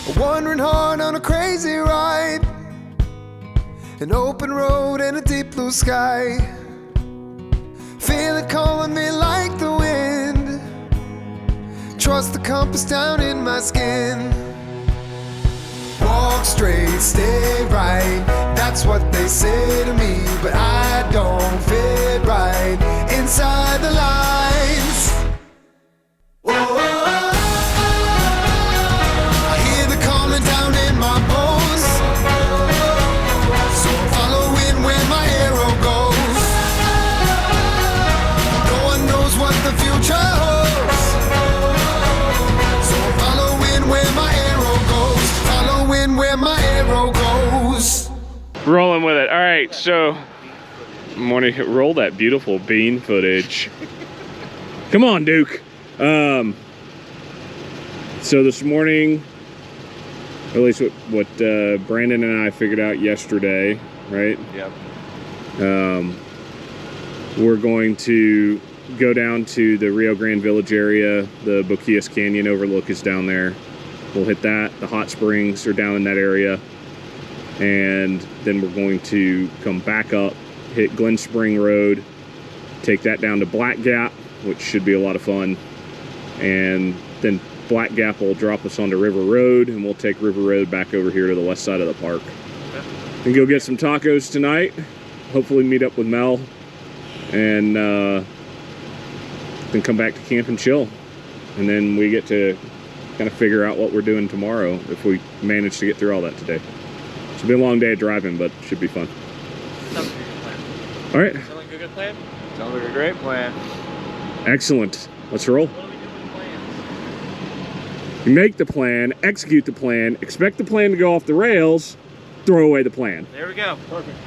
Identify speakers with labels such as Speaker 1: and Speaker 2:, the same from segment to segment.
Speaker 1: A wandering heart on a crazy ride, an open road and a deep blue sky. Feel it calling me like the wind. Trust the compass down in my skin. Walk straight, stay right, that's what they say to me, but I don't fit right inside the lines. Whoa. I hear the calling down in my bones, so I'm following where my arrow goes. No one knows what the future holds, so I'm following where my arrow goes, following where my arrow goes.
Speaker 2: Rolling with it. All right, so I'm gonna roll that beautiful bean footage. Come on, Duke. So this morning, at least what Brandon and I figured out yesterday, right?
Speaker 3: Yep.
Speaker 2: We're going to go down to the Rio Grande Village area. The Boquillas Canyon overlook is down there. We'll hit that. The hot springs are down in that area. And then we're going to come back up, hit Glen Spring Road, take that down to Black Gap, which should be a lot of fun. And then Black Gap will drop us onto River Road, and we'll take River Road back over here to the west side of the park. And go get some tacos tonight. Hopefully meet up with Mel, and then come back to camp and chill. And then we get to kind of figure out what we're doing tomorrow if we manage to get through all that today. It's been a long day of driving, but it should be fun.
Speaker 3: Sounds like a good plan.
Speaker 2: All right.
Speaker 3: Sounds like a good plan? Sounds like a great plan.
Speaker 2: Excellent. Let's roll.
Speaker 3: What do we do with plans?
Speaker 2: You make the plan, execute the plan, expect the plan to go off the rails, throw away the plan.
Speaker 3: There we go. Perfect.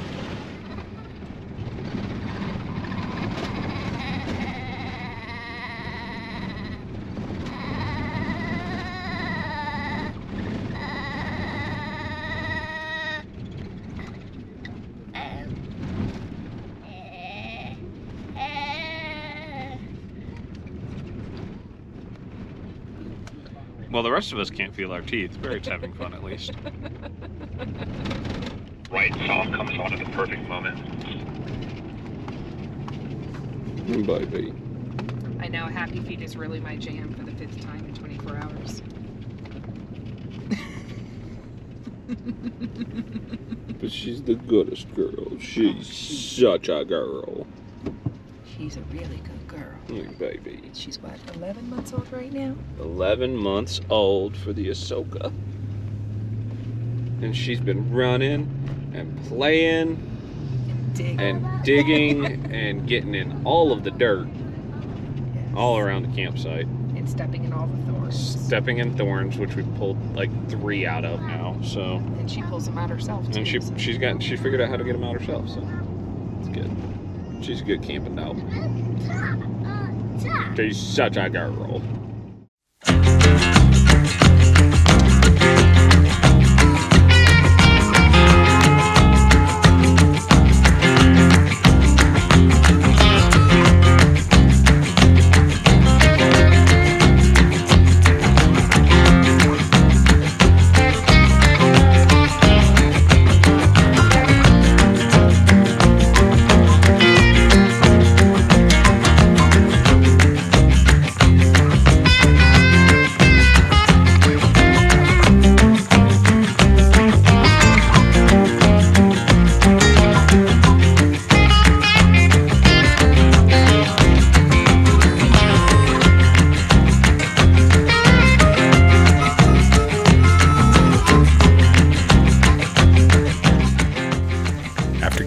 Speaker 2: Well, the rest of us can't feel our teeth. Barrett's having fun, at least.
Speaker 4: Right soft comes on at the perfect moment.
Speaker 2: Baby.
Speaker 5: I know, Happy Feet is really my jam for the 5th time in 24 hours.
Speaker 2: But she's the goodest girl. She's such a girl.
Speaker 5: She's a really good girl.
Speaker 2: Hey, baby.
Speaker 5: She's what, 11 months old right now?
Speaker 2: 11 months old for the Ahsoka. And she's been running and playing and digging and getting in all of the dirt all around the campsite.
Speaker 5: And stepping in all the thorns.
Speaker 2: Stepping in thorns, which we pulled like 3 out of now, so.
Speaker 5: And she pulls them out herself too.
Speaker 2: And she figured out how to get them out herself, so it's good. She's a good camping dog. She's such a girl.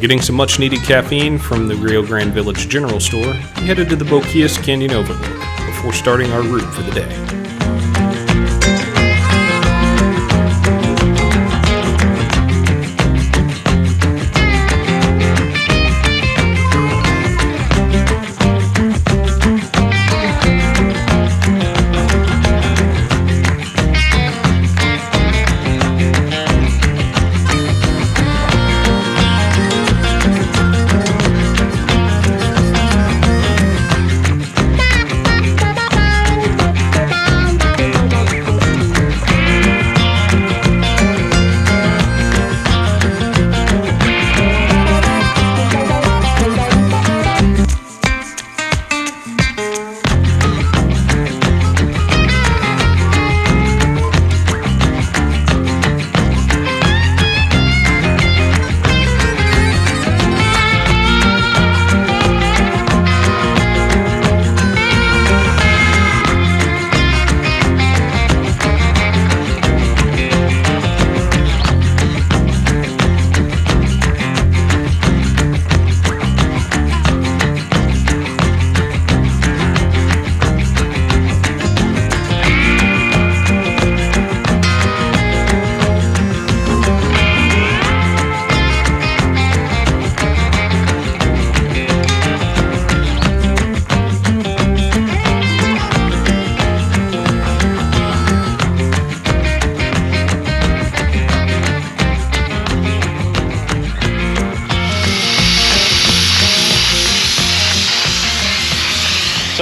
Speaker 6: Getting some much needed caffeine from the Rio Grande Village General Store, we headed to the Boquillas Canyon Overlook before starting our route for the day.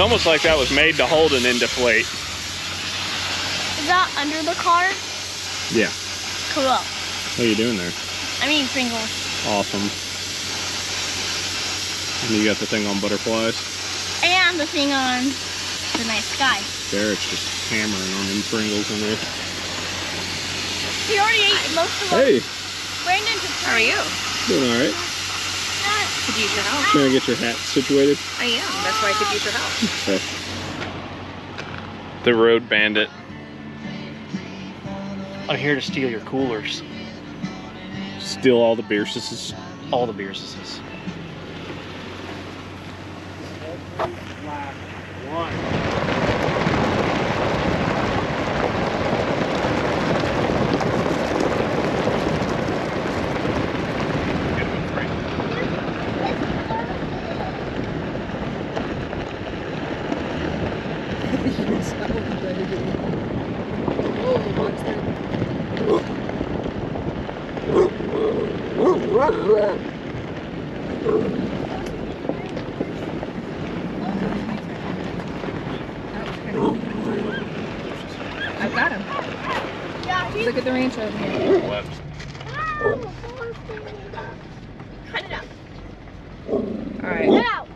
Speaker 2: almost like that was made to hold an indeflate.
Speaker 7: Is that under the car?
Speaker 2: Yeah.
Speaker 7: Cool.
Speaker 2: What are you doing there?
Speaker 7: I mean Pringles.
Speaker 2: Awesome. And you got the thing on butterflies?
Speaker 7: And the thing on the night sky.
Speaker 2: Derek's just hammering on them Pringles in there.
Speaker 7: He already ate most of them.
Speaker 2: Hey,
Speaker 7: Brandon just
Speaker 5: How are you?
Speaker 2: doing all right.
Speaker 5: Could use your help.
Speaker 2: Trying to get your hat situated.
Speaker 5: I am. That's why I could use your help.
Speaker 2: Okay. The road bandit.
Speaker 8: I'm here to steal your coolers.
Speaker 2: Steal all the beer sisses.
Speaker 8: All the beer sisses.
Speaker 5: I've got him. Look at the ranch over here.
Speaker 7: Cut it out.
Speaker 5: All right.
Speaker 7: Cut it out.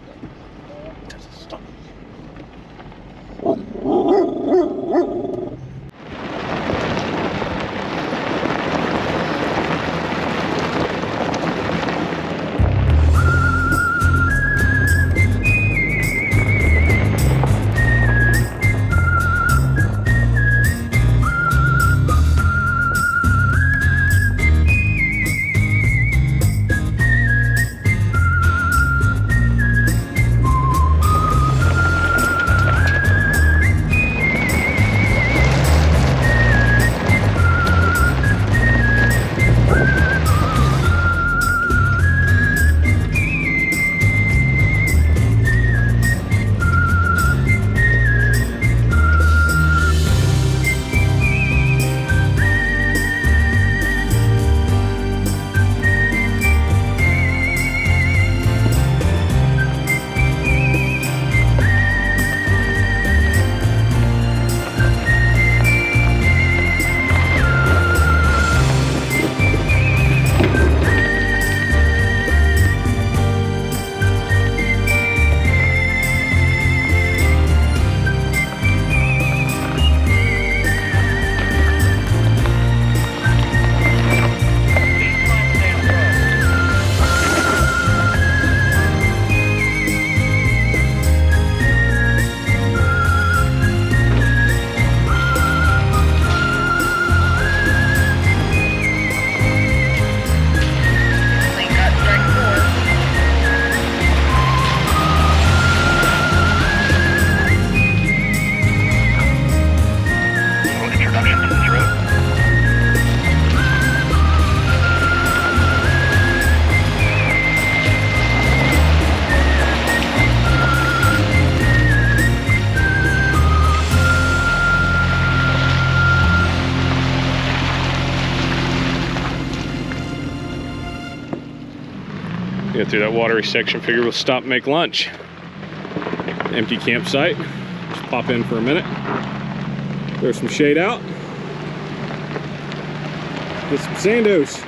Speaker 2: Get through that watery section, figure we'll stop and make lunch. Empty campsite. Just pop in for a minute. Throw some shade out. Get some sandos.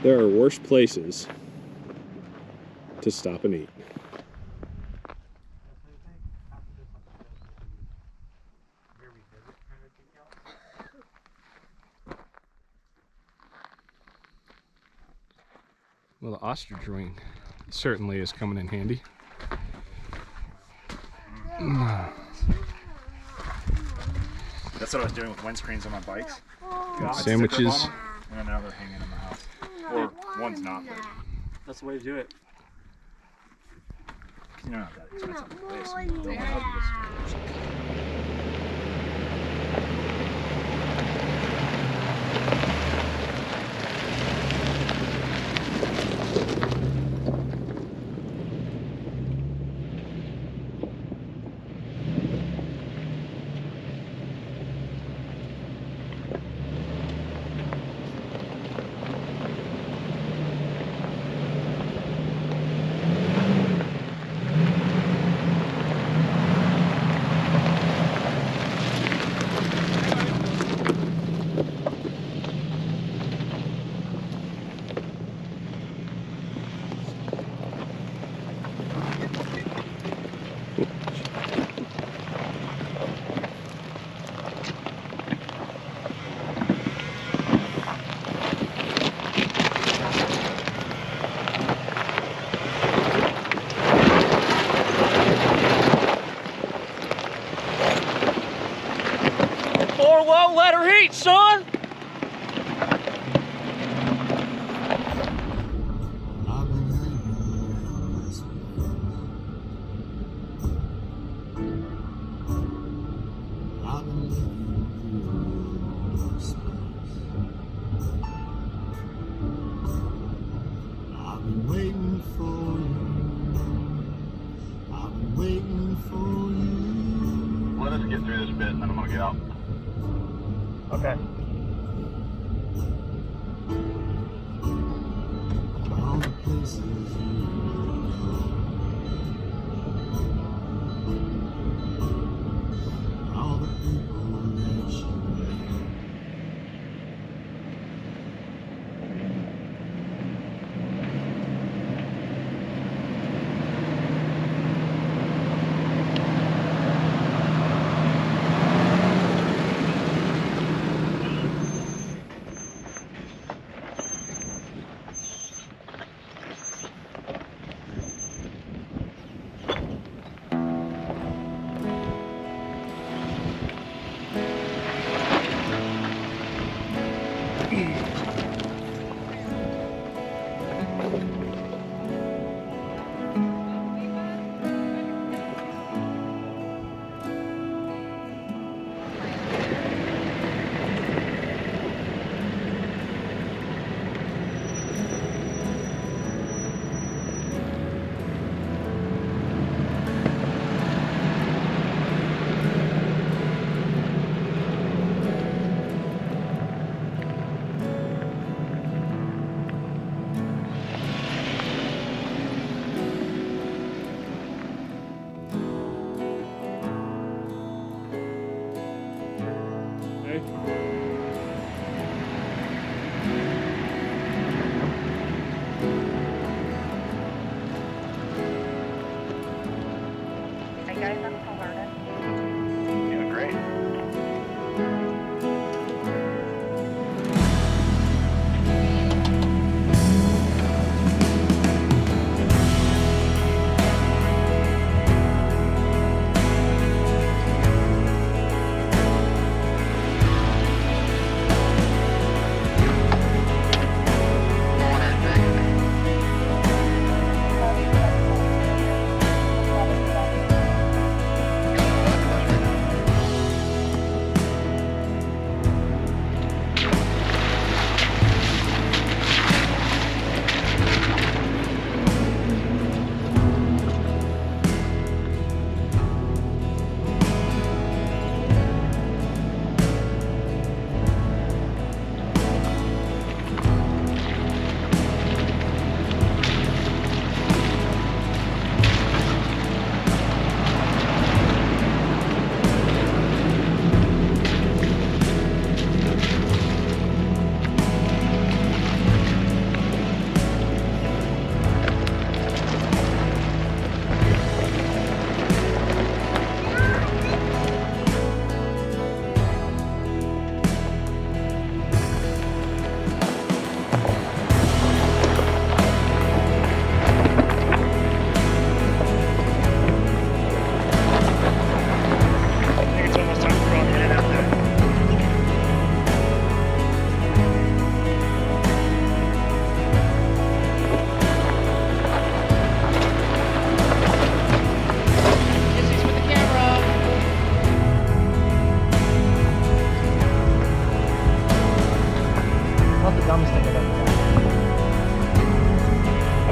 Speaker 2: There are worse places to stop and eat. Well, the ostrich wing certainly is coming in handy.
Speaker 9: That's what I was doing with windscreens on my bikes.
Speaker 2: Sandwiches.
Speaker 9: And now they're hanging in my house. Or one's not. But
Speaker 8: That's the way to do it.
Speaker 9: you're not that expensive to place. They'll help you this.
Speaker 8: street, son!
Speaker 4: Let us get through this bit and then I'm gonna get out.
Speaker 8: Okay.
Speaker 1: All the places you all the people that you
Speaker 4: Doing great.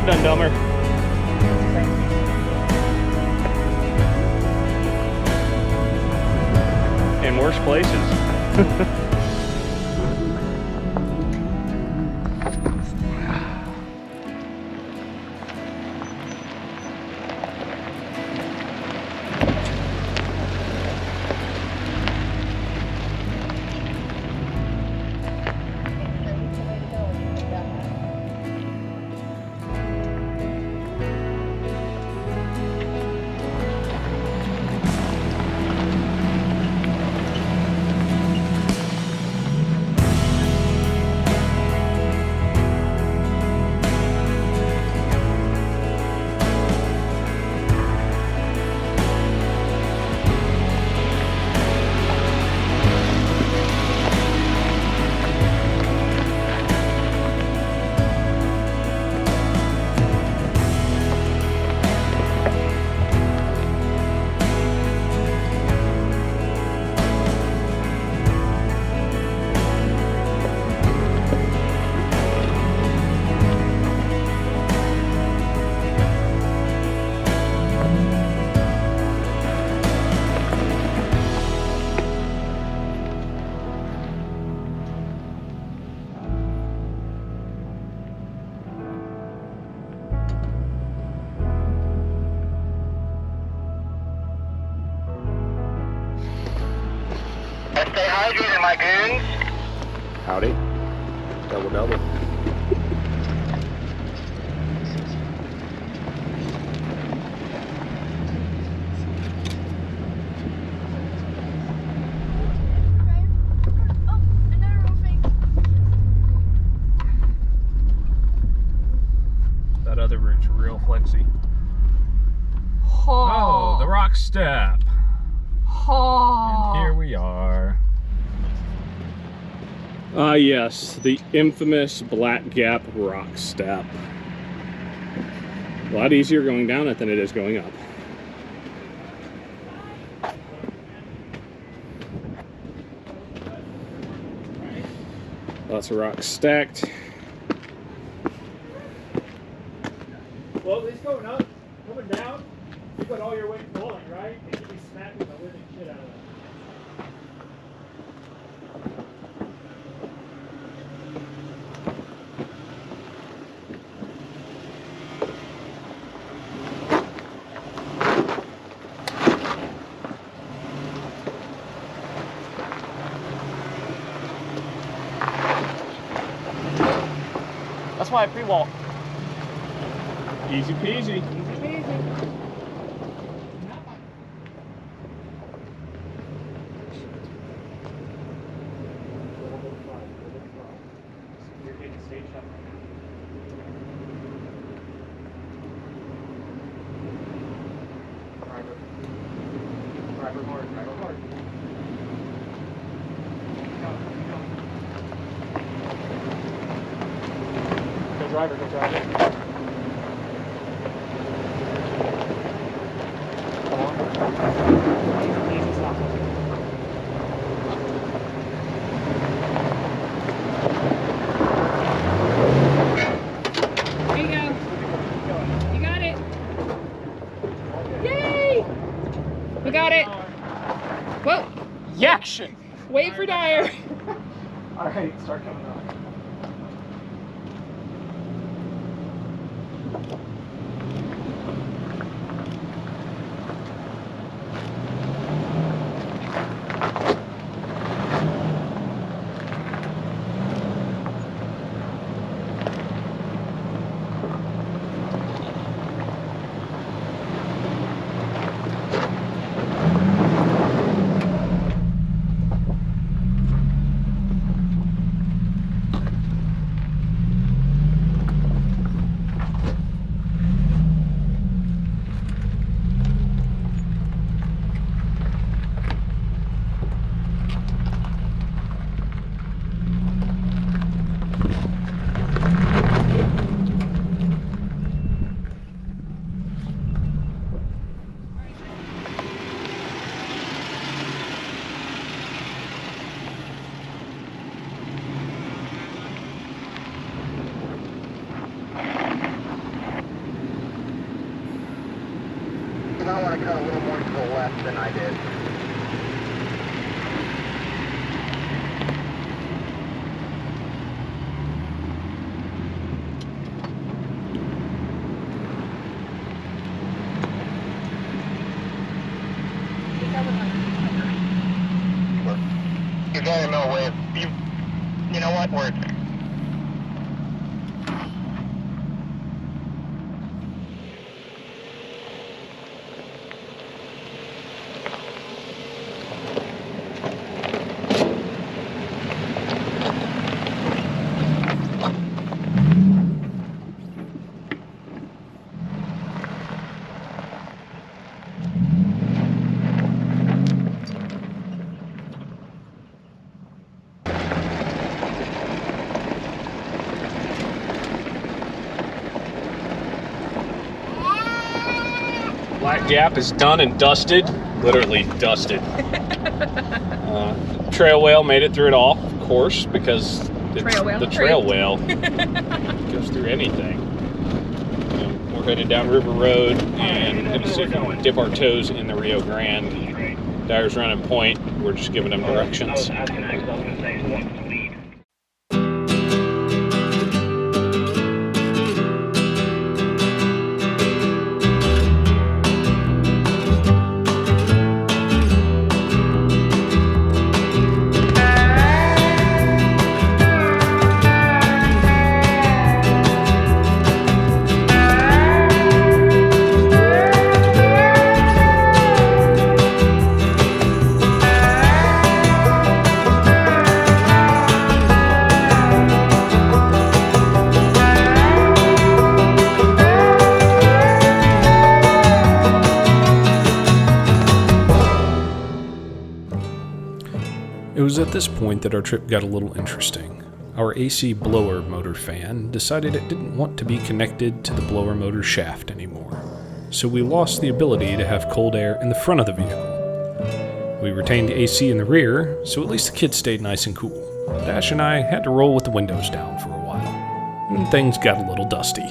Speaker 8: Done dumber.
Speaker 2: In worse places.
Speaker 4: Stay hydrated, my goons.
Speaker 2: Howdy. Double double.
Speaker 6: That other route's real flexy. Oh, the rock step. And here we are. Ah, yes, the infamous Black Gap rock step. A lot easier going down it than it is going up. Lots of rocks stacked.
Speaker 8: Well, at least going up, coming down, you put all your weight falling, right? It should be smacking the living shit out of that. That's why I pre-walk.
Speaker 6: Easy peasy.
Speaker 8: You're getting stage up. Driver hard, driver hard. Go driver, go driver. Come on. Easy stop.
Speaker 5: There you go. You got it. Yay! We got it. Whoa.
Speaker 8: Yaction!
Speaker 5: Wait for Dyer.
Speaker 8: Alright, start coming up.
Speaker 4: I want to cut a little more to the left than I did. You're going the middle way. You know what? We're
Speaker 6: Black Gap is done and dusted. Literally dusted. Trail whale made it through it all, of course, because it's the trail whale goes through anything. We're headed down River Road and gonna see if we can dip our toes in the Rio Grande. Dyer's running point. We're just giving him directions.
Speaker 10: was at this point that our trip got a little interesting. Our AC blower motor fan decided it didn't want to be connected to the blower motor shaft anymore, so we lost the ability to have cold air in the front of the vehicle. We retained the AC in the rear, so at least the kids stayed nice and cool. Dash and I had to roll with the windows down for a while, and things got a little dusty.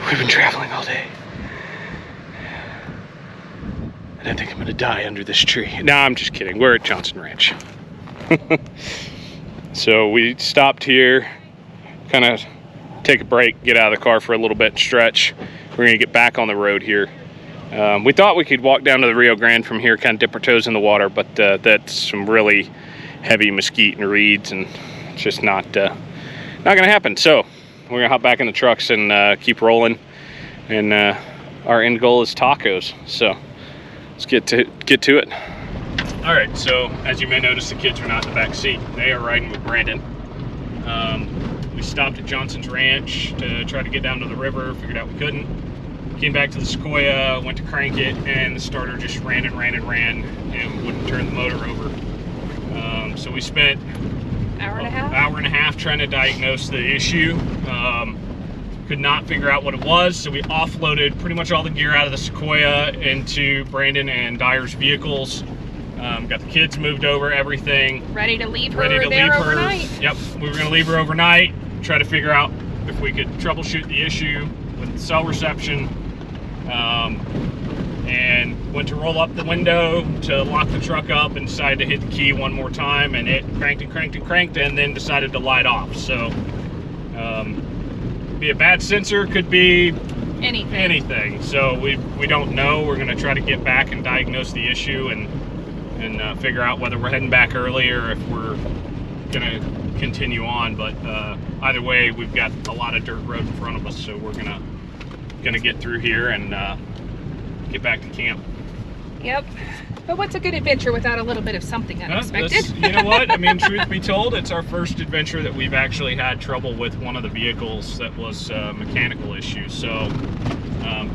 Speaker 6: We've been traveling all day. And I think I'm gonna die under this tree. No, I'm just kidding. We're at Johnson Ranch. So we stopped here, kind of take a break, get out of the car for a little bit, stretch. We're gonna get back on the road here. We thought we could walk down to the Rio Grande from here, kind of dip our toes in the water, but that's some really heavy mesquite and reeds, and it's just not gonna happen. So we're gonna hop back in the trucks and keep rolling. And our end goal is tacos. So let's get to it. All right. So as you may notice, the kids are not in the back seat. They are riding with Brandon. We stopped at Johnson's Ranch to try to get down to the river. Figured out we couldn't. Came back to the Sequoia, went to crank it, and the starter just ran and wouldn't turn the motor over. So we spent
Speaker 5: hour and a half
Speaker 6: trying to diagnose the issue. Could not figure out what it was, so we offloaded pretty much all the gear out of the Sequoia into Brandon and Dyer's vehicles. Got the kids moved over, everything.
Speaker 5: Ready to leave her overnight.
Speaker 6: Yep, we were gonna leave her overnight, try to figure out if we could troubleshoot the issue with the cell reception. And went to roll up the window to lock the truck up and decided to hit the key one more time, and it cranked and then decided to light off. So be a bad sensor, could be anything. So we don't know. We're gonna try to get back and diagnose the issue and figure out whether we're heading back early or if we're gonna continue on. But either way, we've got a lot of dirt road in front of us, so we're gonna get through here and get back to camp.
Speaker 5: Yep. But what's a good adventure without a little bit of something unexpected?
Speaker 6: You know what? I mean, truth be told, it's our first adventure that we've actually had trouble with one of the vehicles that was a mechanical issue. So,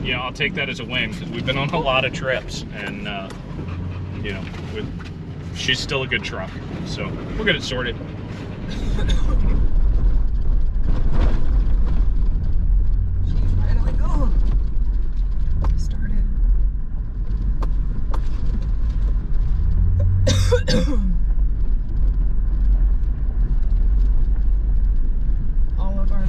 Speaker 6: yeah, I'll take that as a win because we've been on a lot of trips, and you know, she's still a good truck. So we'll get it sorted.
Speaker 5: Finally go. Started. All of our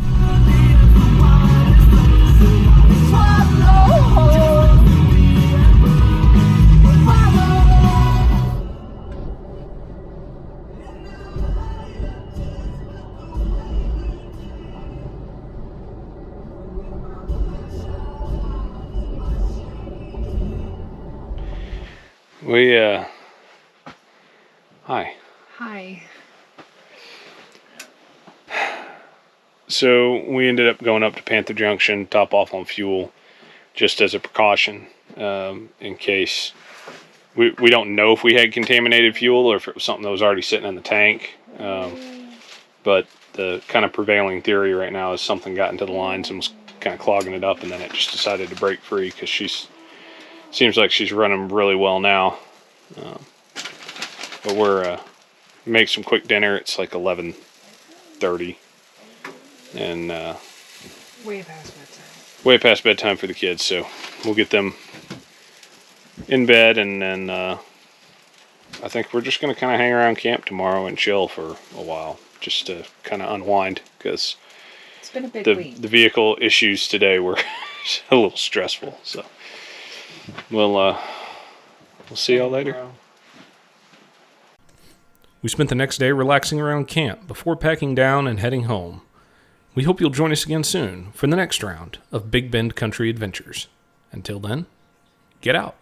Speaker 5: Hi.
Speaker 6: So we ended up going up to Panther Junction, top off on fuel, just as a precaution, in case we don't know if we had contaminated fuel or if it was something that was already sitting in the tank. But the kind of prevailing theory right now is something got into the lines and was kind of clogging it up, and then it just decided to break free because seems like she's running really well now. But we're make some quick dinner. It's like 11:30, and
Speaker 5: way past bedtime.
Speaker 6: Way past bedtime for the kids. So we'll get them in bed, and then I think we're just gonna kind of hang around camp tomorrow and chill for a while, just to kind of unwind, because
Speaker 5: It's been a big week.
Speaker 6: The vehicle issues today were a little stressful. So we'll see y'all later.
Speaker 10: We spent the next day relaxing around camp before packing down and heading home. We hope you'll join us again soon for the next round of Big Bend Country Adventures. Until then, get out.